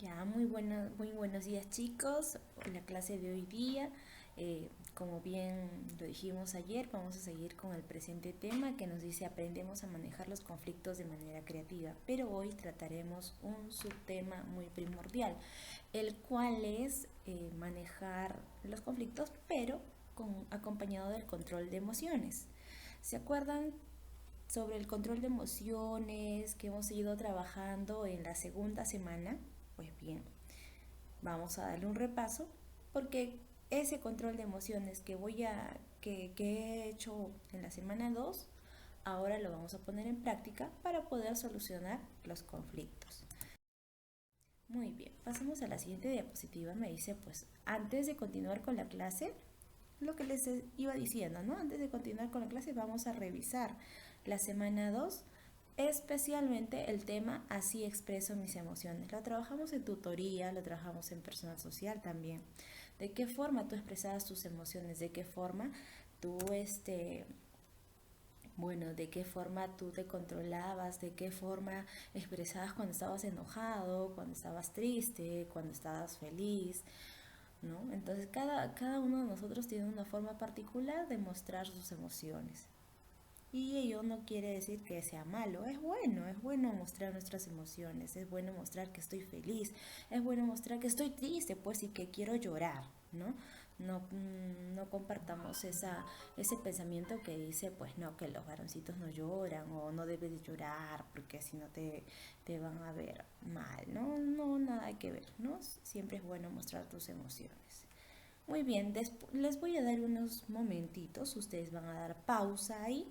Ya, muy buenos días chicos. La clase de hoy día, como bien lo dijimos ayer, vamos a seguir con el presente tema que nos dice aprendemos a manejar los conflictos de manera creativa. Pero hoy trataremos un subtema muy primordial, el cual es manejar los conflictos, pero acompañado del control de emociones. ¿Se acuerdan sobre el control de emociones que hemos ido trabajando en la segunda semana? Pues bien, vamos a darle un repaso porque ese control de emociones que he hecho en la semana 2 ahora lo vamos a poner en práctica para poder solucionar los conflictos. Muy bien, pasamos a la siguiente diapositiva. Me dice, pues, antes de continuar con la clase, lo que les iba diciendo, ¿no? Antes de continuar con la clase, vamos a revisar la semana 2, especialmente el tema Así expreso mis emociones. Lo trabajamos en tutoría, lo trabajamos en personal social también. ¿De qué forma tú expresabas tus emociones? ¿De qué forma tú, de qué forma tú te controlabas? ¿De qué forma expresabas cuando estabas enojado, cuando estabas triste, cuando estabas feliz? ¿No? Entonces cada uno de nosotros tiene una forma particular de mostrar sus emociones. Y ello no quiere decir que sea malo, es bueno mostrar nuestras emociones, es bueno mostrar que estoy feliz, es bueno mostrar que estoy triste, pues y que quiero llorar, ¿no? No compartamos ese pensamiento que dice, pues no, que los varoncitos no lloran o no debes de llorar porque si no te van a ver mal, ¿no? No, nada que ver, ¿no? Siempre es bueno mostrar tus emociones. Muy bien, les voy a dar unos momentitos, ustedes van a dar pausa ahí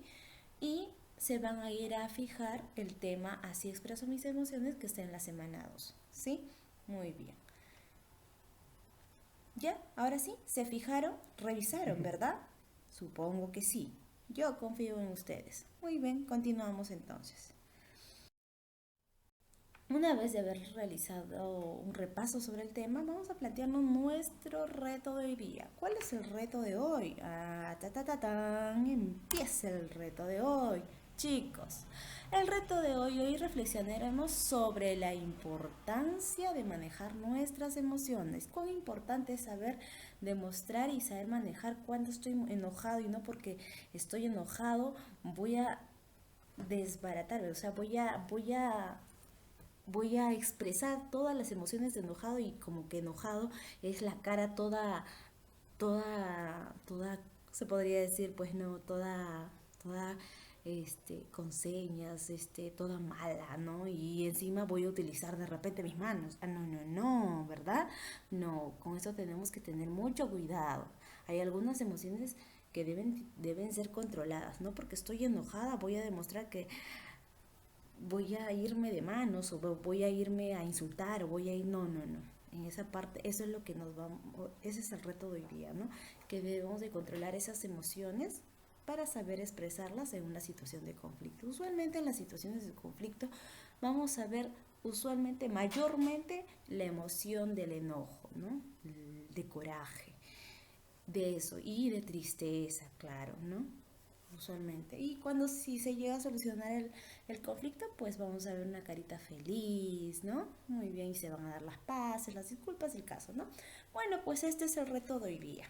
y se van a ir a fijar el tema Así expreso mis emociones que está en la semana 2, ¿sí? Muy bien. ¿Ya? Ahora sí, ¿se fijaron? ¿Revisaron, verdad? Supongo que sí. Yo confío en ustedes. Muy bien, continuamos entonces. Una vez de haber realizado un repaso sobre el tema, vamos a plantearnos nuestro reto de hoy día. ¿Cuál es el reto de hoy? Empieza el reto de hoy, chicos. El reto de hoy reflexionaremos sobre la importancia de manejar nuestras emociones. Cuán importante es saber demostrar y saber manejar cuando estoy enojado y no porque estoy enojado voy a desbaratarme, o sea, voy a expresar todas las emociones de enojado y como que enojado es la cara toda, se podría decir, pues no, con señas, toda mala, ¿no? Y encima voy a utilizar de repente mis manos. No, ¿verdad? No, con eso tenemos que tener mucho cuidado. Hay algunas emociones que deben ser controladas, no porque estoy enojada voy a demostrar que voy a irme de manos o voy a irme a insultar o voy a ir, no. En esa parte, eso es lo que nos va, ese es el reto de hoy día, ¿no? Que debemos de controlar esas emociones para saber expresarlas en una situación de conflicto. Usualmente en las situaciones de conflicto vamos a ver usualmente, mayormente, la emoción del enojo, ¿no? De coraje, de eso, y de tristeza, claro, ¿no? Usualmente. Y cuando si se llega a solucionar el conflicto, pues vamos a ver una carita feliz, ¿no? Muy bien, y se van a dar las paces, las disculpas del caso, ¿no? Bueno, pues este es el reto de hoy día.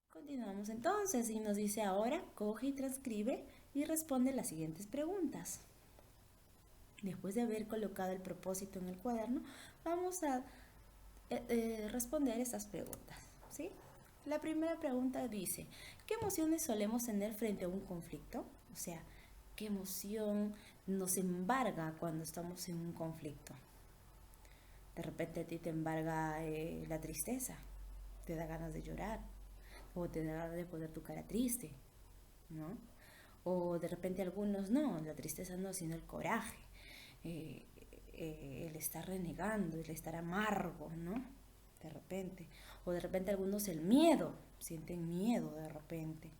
Continuamos entonces y nos dice ahora, coge y transcribe y responde las siguientes preguntas. Después de haber colocado el propósito en el cuaderno, vamos a responder estas preguntas, ¿sí? La primera pregunta dice, ¿qué emociones solemos tener frente a un conflicto? O sea, ¿qué emoción nos embarga cuando estamos en un conflicto? De repente a ti te embarga la tristeza, te da ganas de llorar, o te da ganas de poner tu cara triste, ¿no? O de repente algunos no, la tristeza no, sino el coraje, eh, el estar renegando, el estar amargo, ¿no? De repente. O de repente algunos el miedo, sienten miedo de repente.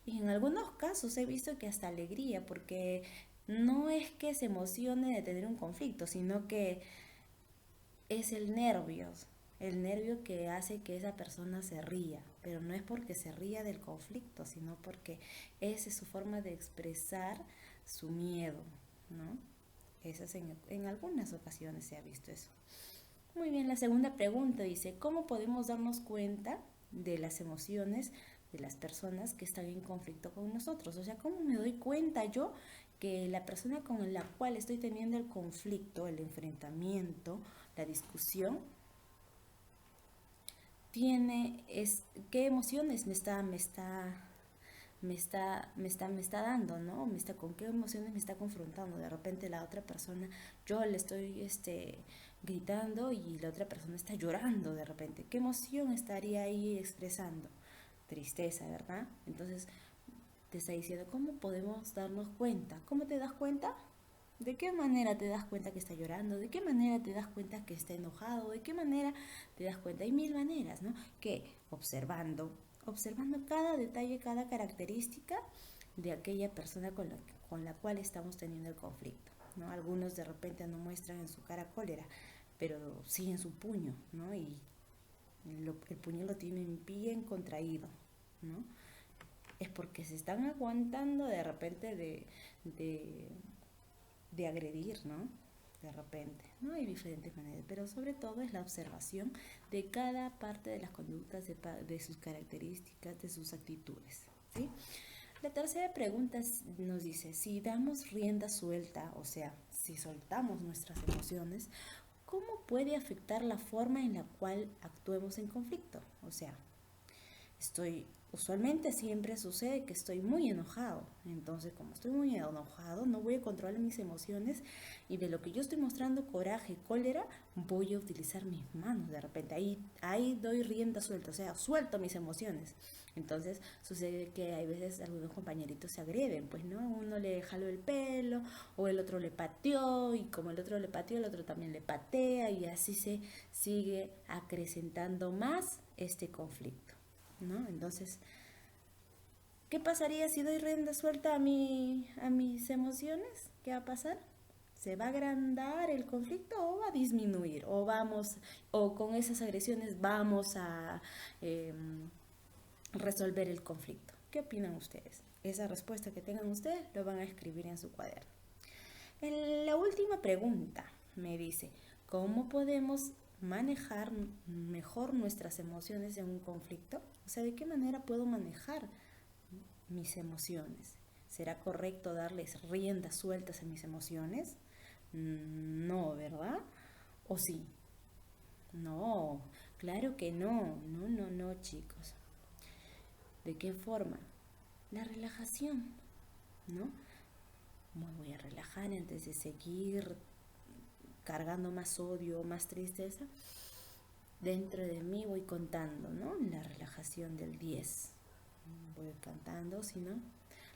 Y en algunos casos he visto que hasta alegría, porque no es que se emocione de tener un conflicto, sino que es el nervio que hace que esa persona se ría, pero no es porque se ría del conflicto, sino porque esa es su forma de expresar su miedo, ¿no? En algunas ocasiones se ha visto eso. Muy bien, la segunda pregunta dice, ¿cómo podemos darnos cuenta de las emociones de las personas que están en conflicto con nosotros? O sea, ¿cómo me doy cuenta yo que la persona con la cual estoy teniendo el conflicto, el enfrentamiento, la discusión, qué emociones me está dando, ¿no? Con qué emociones me está confrontando. De repente la otra persona, yo le estoy gritando y la otra persona está llorando de repente. ¿Qué emoción estaría ahí expresando? Tristeza, ¿verdad? Entonces te está diciendo, ¿cómo podemos darnos cuenta? ¿Cómo te das cuenta? ¿De qué manera te das cuenta que está llorando? ¿De qué manera te das cuenta que está enojado? ¿De qué manera te das cuenta? Hay mil maneras, ¿no? Que observando cada detalle, cada característica de aquella persona con la cual estamos teniendo el conflicto, ¿no? Algunos de repente no muestran en su cara cólera, pero sí en su puño, ¿no? Y el puño lo tienen bien contraído, ¿no? Es porque se están aguantando de repente de agredir, ¿no? De repente, ¿no? Hay diferentes maneras, pero sobre todo es la observación de cada parte de las conductas, de sus características, de sus actitudes, ¿sí? La tercera pregunta nos dice, si damos rienda suelta, o sea, si soltamos nuestras emociones, ¿cómo puede afectar la forma en la cual actuemos en conflicto? O sea, usualmente siempre sucede que estoy muy enojado. Entonces, como estoy muy enojado, no voy a controlar mis emociones y de lo que yo estoy mostrando coraje, cólera, voy a utilizar mis manos de repente. Ahí doy rienda suelta, o sea, suelto mis emociones. Entonces sucede que hay veces algunos compañeritos se agreden, pues, ¿no? Uno le jaló el pelo o el otro le pateó y como el otro le pateó, el otro también le patea y así se sigue acrecentando más este conflicto, ¿no? Entonces, ¿qué pasaría si doy rienda suelta a mis emociones? ¿Qué va a pasar? ¿Se va a agrandar el conflicto o va a disminuir? O con esas agresiones vamos a resolver el conflicto. ¿Qué opinan ustedes? Esa respuesta que tengan ustedes lo van a escribir en su cuaderno. La última pregunta me dice, ¿cómo podemos manejar mejor nuestras emociones en un conflicto? O sea, ¿de qué manera puedo manejar mis emociones? ¿Será correcto darles riendas sueltas a mis emociones? No, ¿verdad? ¿O sí? No, claro que no. No, no, no, chicos. ¿De qué forma? La relajación, ¿no? Me voy a relajar antes de seguir cargando más odio, más tristeza. Dentro de mí voy contando, ¿no? La relajación del 10. Voy cantando, si no,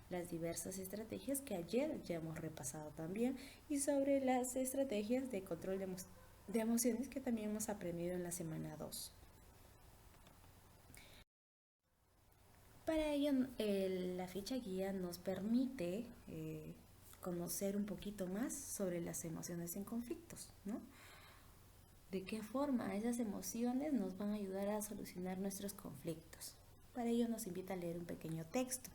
las diversas estrategias que ayer ya hemos repasado también y sobre las estrategias de control de emociones que también hemos aprendido en la semana 2. Para ello, la ficha guía nos permite conocer un poquito más sobre las emociones en conflictos, ¿no? De qué forma esas emociones nos van a ayudar a solucionar nuestros conflictos. Para ello nos invita a leer un pequeño texto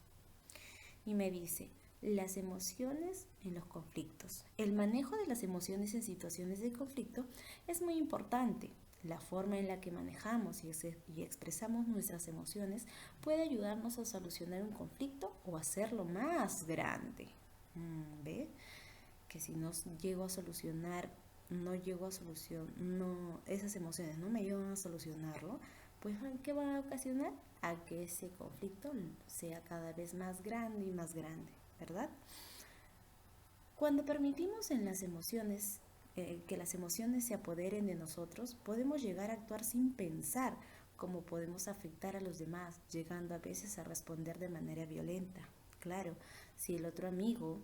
y me dice, las emociones en los conflictos. El manejo de las emociones en situaciones de conflicto es muy importante. La forma en la que manejamos y expresamos nuestras emociones puede ayudarnos a solucionar un conflicto o hacerlo más grande. ¿Ve? Que si no llego a solucionar, esas emociones no me llevan a solucionarlo, pues ¿qué va a ocasionar? A que ese conflicto sea cada vez más grande y más grande, ¿verdad? Cuando permitimos en las emociones que las emociones se apoderen de nosotros, podemos llegar a actuar sin pensar cómo podemos afectar a los demás, llegando a veces a responder de manera violenta. Claro, si el otro amigo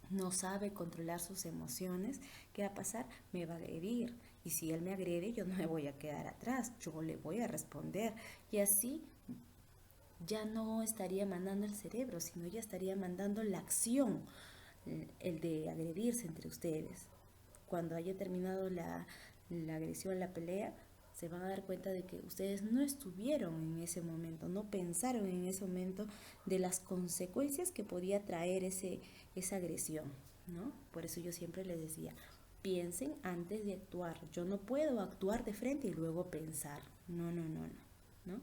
no sabe controlar sus emociones, ¿qué va a pasar? Me va a agredir. Y si él me agrede, yo no me voy a quedar atrás, yo le voy a responder. Y así ya no estaría mandando el cerebro, sino ya estaría mandando la acción, el de agredirse entre ustedes. Cuando haya terminado la agresión, la pelea, se van a dar cuenta de que ustedes no estuvieron en ese momento, no pensaron en ese momento de las consecuencias que podía traer esa agresión, ¿no? Por eso yo siempre les decía, piensen antes de actuar. Yo no puedo actuar de frente y luego pensar. No, no, no, no, ¿no?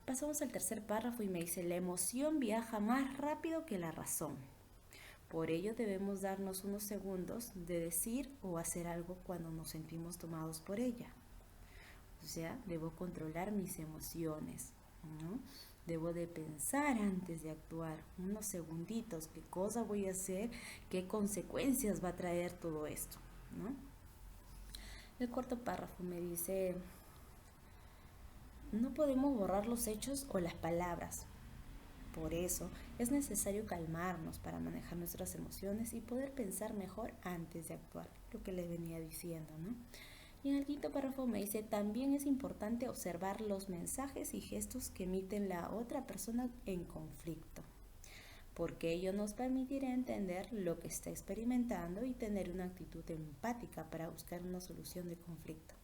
Pasamos al tercer párrafo y me dice, la emoción viaja más rápido que la razón. Por ello debemos darnos unos segundos de decir o hacer algo cuando nos sentimos tomados por ella. O sea, debo controlar mis emociones, ¿no? Debo de pensar antes de actuar, unos segunditos, qué cosa voy a hacer, qué consecuencias va a traer todo esto, ¿no? El cuarto párrafo me dice, no podemos borrar los hechos o las palabras. Por eso es necesario calmarnos para manejar nuestras emociones y poder pensar mejor antes de actuar, lo que les venía diciendo, ¿no? Y en el quinto párrafo me dice, también es importante observar los mensajes y gestos que emiten la otra persona en conflicto, porque ello nos permitirá entender lo que está experimentando y tener una actitud empática para buscar una solución de conflicto.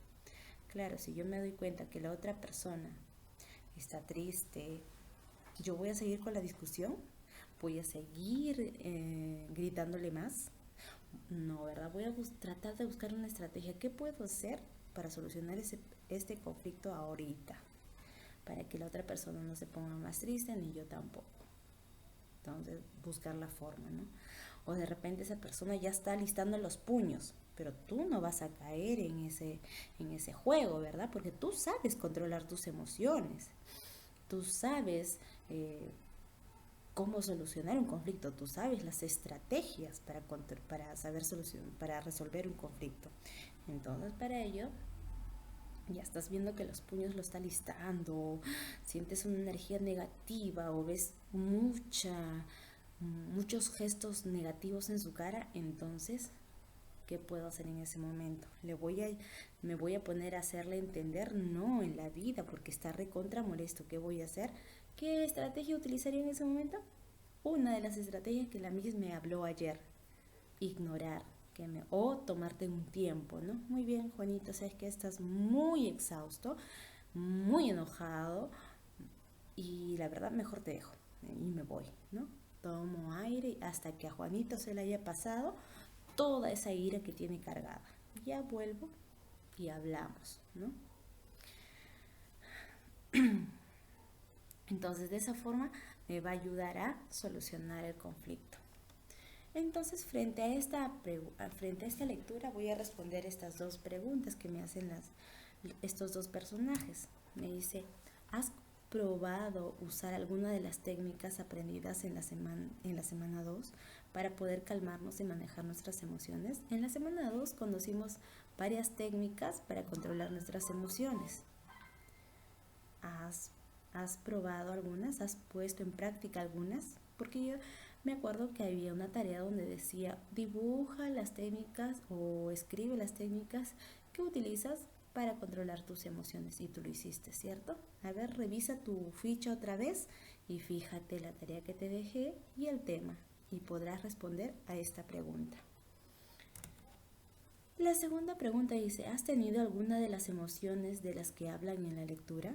Claro, si yo me doy cuenta que la otra persona está triste, ¿yo voy a seguir con la discusión? ¿Voy a seguir gritándole más? No, ¿verdad? Voy a tratar de buscar una estrategia. ¿Qué puedo hacer para solucionar este conflicto ahorita? Para que la otra persona no se ponga más triste ni yo tampoco. Entonces, buscar la forma, ¿no? O de repente esa persona ya está listando los puños, pero tú no vas a caer en ese juego, ¿verdad? Porque tú sabes controlar tus emociones. Tú sabes cómo solucionar un conflicto, tú sabes las estrategias para resolver un conflicto. Entonces, para ello, ya estás viendo que los puños lo está listando, sientes una energía negativa o ves muchos gestos negativos en su cara, entonces, ¿qué puedo hacer en ese momento? Me voy a poner a hacerle entender, no, en la vida, porque está recontra molesto. ¿Qué voy a hacer? ¿Qué estrategia utilizaría en ese momento? Una de las estrategias que la misma me habló ayer, ignorar, o tomarte un tiempo, ¿no? Muy bien, Juanito, sabes que estás muy exhausto, muy enojado y la verdad mejor te dejo y me voy, ¿no? Tomo aire hasta que a Juanito se le haya pasado toda esa ira que tiene cargada. Ya vuelvo y hablamos, ¿no? Entonces, de esa forma me va a ayudar a solucionar el conflicto. Entonces, frente a esta lectura voy a responder estas dos preguntas que me hacen estos dos personajes. Me dice, ¿has probado usar alguna de las técnicas aprendidas en la semana 2 para poder calmarnos y manejar nuestras emociones? En la semana 2 conocimos varias técnicas para controlar nuestras emociones. ¿Has probado algunas? ¿Has puesto en práctica algunas? Porque yo me acuerdo que había una tarea donde decía, dibuja las técnicas o escribe las técnicas que utilizas para controlar tus emociones. Y tú lo hiciste, ¿cierto? A ver, revisa tu ficha otra vez y fíjate la tarea que te dejé y el tema. Y podrás responder a esta pregunta. La segunda pregunta dice, ¿has tenido alguna de las emociones de las que hablan en la lectura?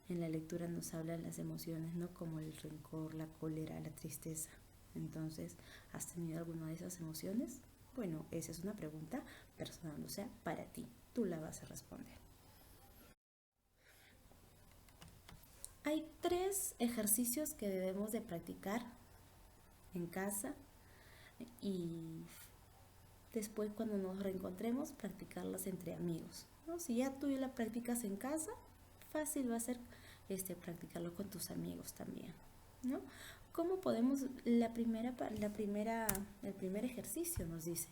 En la lectura nos hablan las emociones, ¿no? Como el rencor, la cólera, la tristeza. Entonces, ¿has tenido alguna de esas emociones? Bueno, esa es una pregunta personal, o sea, para ti. Tú la vas a responder. Hay 3 ejercicios que debemos de practicar en casa y después cuando nos reencontremos practicarlas entre amigos, ¿no? Si ya tú la practicas en casa, fácil va a ser practicarlo con tus amigos también, ¿no? ¿Cómo podemos? El primer ejercicio nos dice,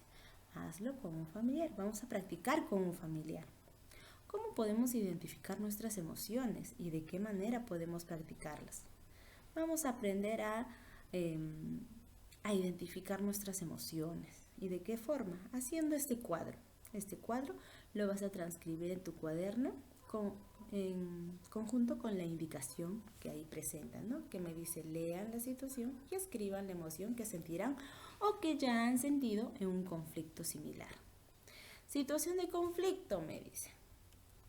hazlo con un familiar, vamos a practicar con un familiar. ¿Cómo podemos identificar nuestras emociones y de qué manera podemos practicarlas? Vamos a aprender a identificar nuestras emociones. ¿Y de qué forma? Haciendo este cuadro. Este cuadro lo vas a transcribir en tu cuaderno en conjunto con la indicación que ahí presentan, ¿no? Que me dice, lean la situación y escriban la emoción que sentirán o que ya han sentido en un conflicto similar. Situación de conflicto, me dice.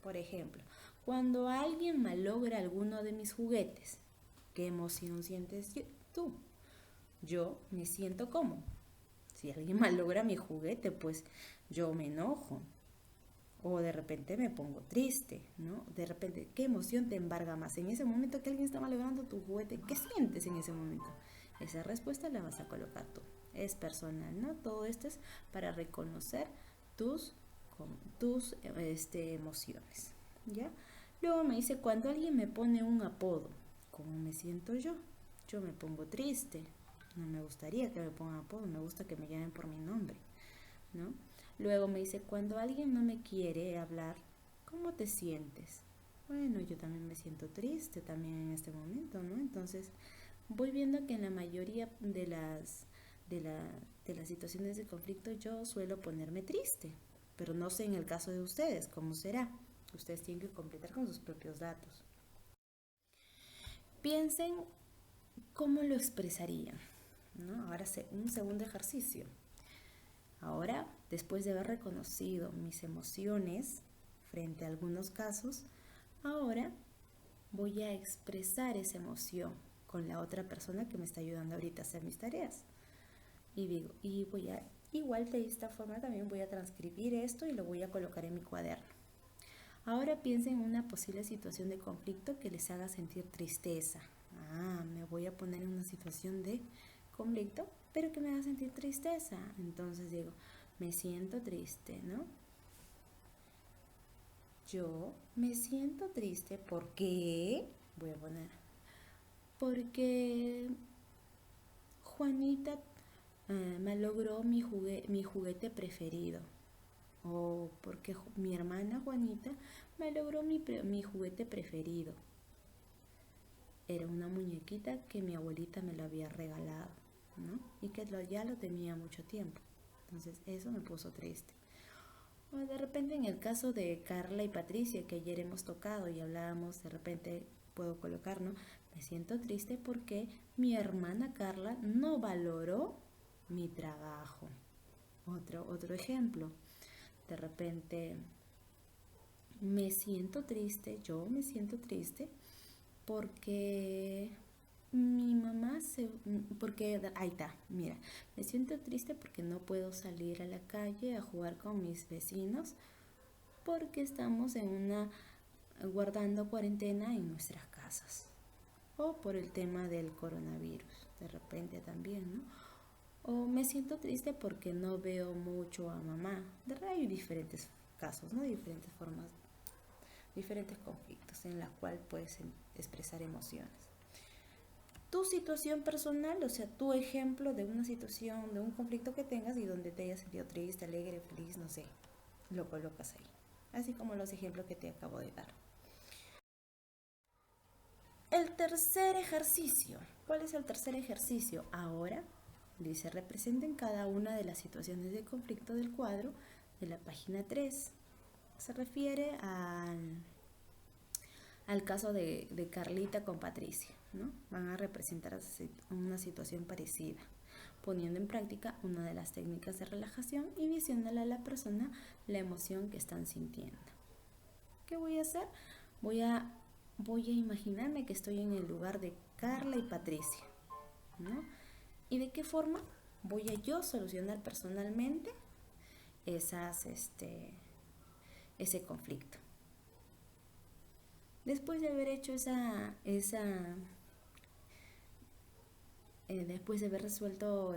Por ejemplo, cuando alguien malogra alguno de mis juguetes, ¿qué emoción sientes tú? Yo me siento como Si alguien malogra mi juguete, pues yo me enojo. O de repente me pongo triste, ¿no? De repente, ¿qué emoción te embarga más? En ese momento que alguien está malogrando tu juguete, ¿qué sientes en ese momento? Esa respuesta la vas a colocar tú. Es personal, ¿no? Todo esto es para reconocer tus, tus emociones, ¿ya? Luego me dice, cuando alguien me pone un apodo, ¿cómo me siento yo? Yo me pongo triste. No me gustaría que me pongan apodo, me gusta que me llamen por mi nombre, ¿no? Luego me dice, cuando alguien no me quiere hablar, ¿cómo te sientes? Bueno, yo también me siento triste también en este momento, ¿no? Entonces, voy viendo que en la mayoría de las situaciones de conflicto yo suelo ponerme triste, pero no sé en el caso de ustedes cómo será. Ustedes tienen que completar con sus propios datos. Piensen cómo lo expresarían, ¿no? Ahora un segundo ejercicio. Ahora, después de haber reconocido mis emociones frente a algunos casos, ahora voy a expresar esa emoción con la otra persona que me está ayudando ahorita a hacer mis tareas. Y digo, y voy a, igual de esta forma también voy a transcribir esto y lo voy a colocar en mi cuaderno. Ahora piensen en una posible situación de conflicto que les haga sentir tristeza. Me voy a poner en una situación de conflicto, pero que me haga sentir tristeza. Entonces digo, me siento triste, ¿no? Yo me siento triste porque, voy a poner, porque Juanita malogró mi juguete preferido. O porque mi hermana Juanita malogró mi juguete preferido. Era una muñequita que mi abuelita me lo había regalado, ¿no? Y que ya lo tenía mucho tiempo. Entonces eso me puso triste. O de repente en el caso de Carla y Patricia, que ayer hemos tocado y hablábamos, de repente puedo colocar, ¿no? Me siento triste porque mi hermana Carla no valoró mi trabajo. Otro ejemplo. De repente yo me siento triste porque ahí está, mira, me siento triste porque no puedo salir a la calle a jugar con mis vecinos porque estamos guardando cuarentena en nuestras casas. O por el tema del coronavirus, de repente también, ¿no? O me siento triste porque no veo mucho a mamá. De verdad hay diferentes casos, ¿no? Diferentes formas, diferentes conflictos en los cuales puedes expresar emociones. Tu situación personal, o sea, tu ejemplo de una situación, de un conflicto que tengas y donde te hayas sentido triste, alegre, feliz, no sé, lo colocas ahí. Así como los ejemplos que te acabo de dar. El tercer ejercicio. ¿Cuál es el tercer ejercicio? Ahora, dice, representen cada una de las situaciones de conflicto del cuadro de la página 3. Se refiere al caso de Carlita con Patricia, ¿no? Van a representar una situación parecida, poniendo en práctica una de las técnicas de relajación y diciéndole a la persona la emoción que están sintiendo. ¿Qué voy a hacer? Voy a imaginarme que estoy en el lugar de Carla y Patricia, ¿no? ¿Y de qué forma voy a yo solucionar personalmente ese conflicto? Después de haber hecho después de haber resuelto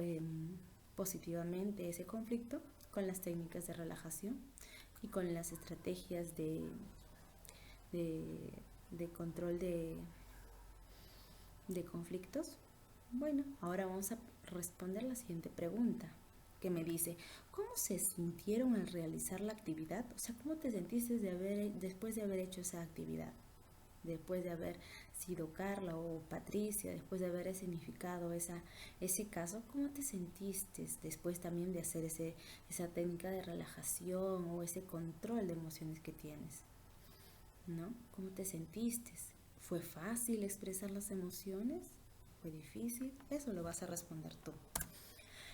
positivamente ese conflicto con las técnicas de relajación y con las estrategias de control de conflictos, bueno, ahora vamos a responder la siguiente pregunta que me dice, ¿cómo se sintieron al realizar la actividad? O sea, ¿cómo te sentiste después de haber hecho esa actividad? Después de haber sido Carla o Patricia, después de haber significado ese caso, ¿cómo te sentiste después también de hacer esa técnica de relajación o ese control de emociones que tienes? ¿No? ¿Cómo te sentiste? ¿Fue fácil expresar las emociones? ¿Fue difícil? Eso lo vas a responder tú.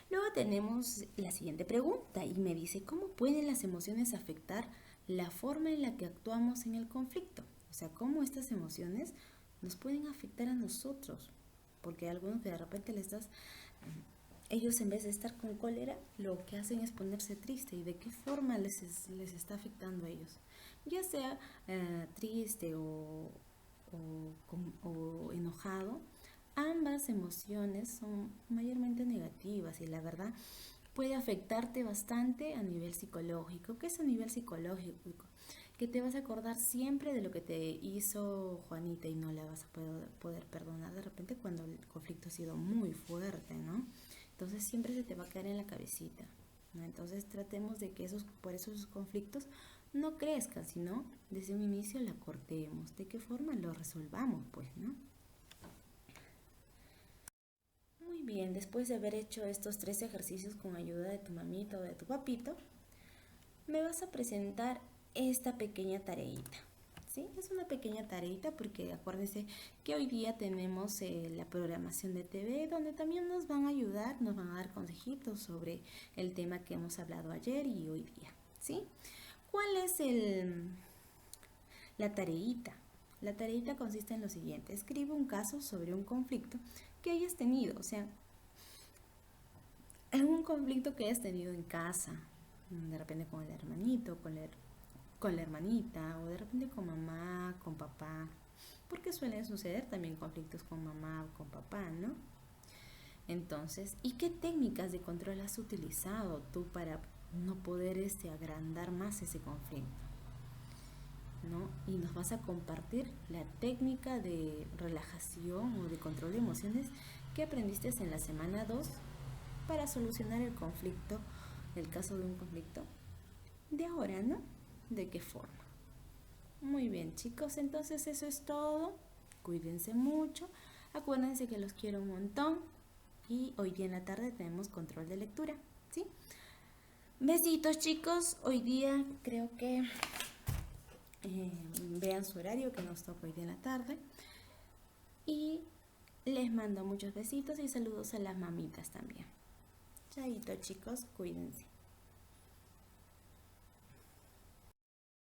Luego tenemos la siguiente pregunta y me dice, ¿cómo pueden las emociones afectar la forma en la que actuamos en el conflicto? O sea, ¿cómo estas emociones nos pueden afectar a nosotros? Porque hay algunos que de repente le estás ellos en vez de estar con cólera, lo que hacen es ponerse triste. ¿Y de qué forma les está afectando a ellos? Ya sea triste o enojado, ambas emociones son mayormente negativas y la verdad puede afectarte bastante a nivel psicológico. ¿Qué es a nivel psicológico? Que te vas a acordar siempre de lo que te hizo Juanita y no la vas a poder perdonar de repente cuando el conflicto ha sido muy fuerte, ¿no? Entonces siempre se te va a quedar en la cabecita, ¿no? Entonces tratemos de que por esos conflictos no crezcan, sino desde un inicio la cortemos. ¿De qué forma lo resolvamos, pues, no? Muy bien, después de haber hecho estos 3 ejercicios con ayuda de tu mamita o de tu papito, me vas a presentar esta pequeña tareita. ¿Sí? Es una pequeña tareita porque acuérdense que hoy día tenemos la programación de TV donde también nos van a ayudar, nos van a dar consejitos sobre el tema que hemos hablado ayer y hoy día. ¿Sí? ¿Cuál es la tareita? La tareita consiste en lo siguiente: escribe un caso sobre un conflicto que hayas tenido, o sea, algún conflicto que hayas tenido en casa, de repente con el hermanito, con la hermanita, o de repente con mamá, con papá, porque suelen suceder también conflictos con mamá o con papá, ¿no? Entonces, ¿y qué técnicas de control has utilizado tú para no poder agrandar más ese conflicto? ¿No? Y nos vas a compartir la técnica de relajación o de control de emociones que aprendiste en la semana 2 para solucionar el conflicto, el caso de un conflicto de ahora, ¿no? ¿De qué forma? Muy bien, chicos, entonces eso es todo. Cuídense mucho. Acuérdense que los quiero un montón. Y hoy día en la tarde tenemos control de lectura, ¿sí? Besitos, chicos. Hoy día creo que vean su horario que nos toca hoy día en la tarde. Y les mando muchos besitos y saludos a las mamitas también. Chaito, chicos, cuídense.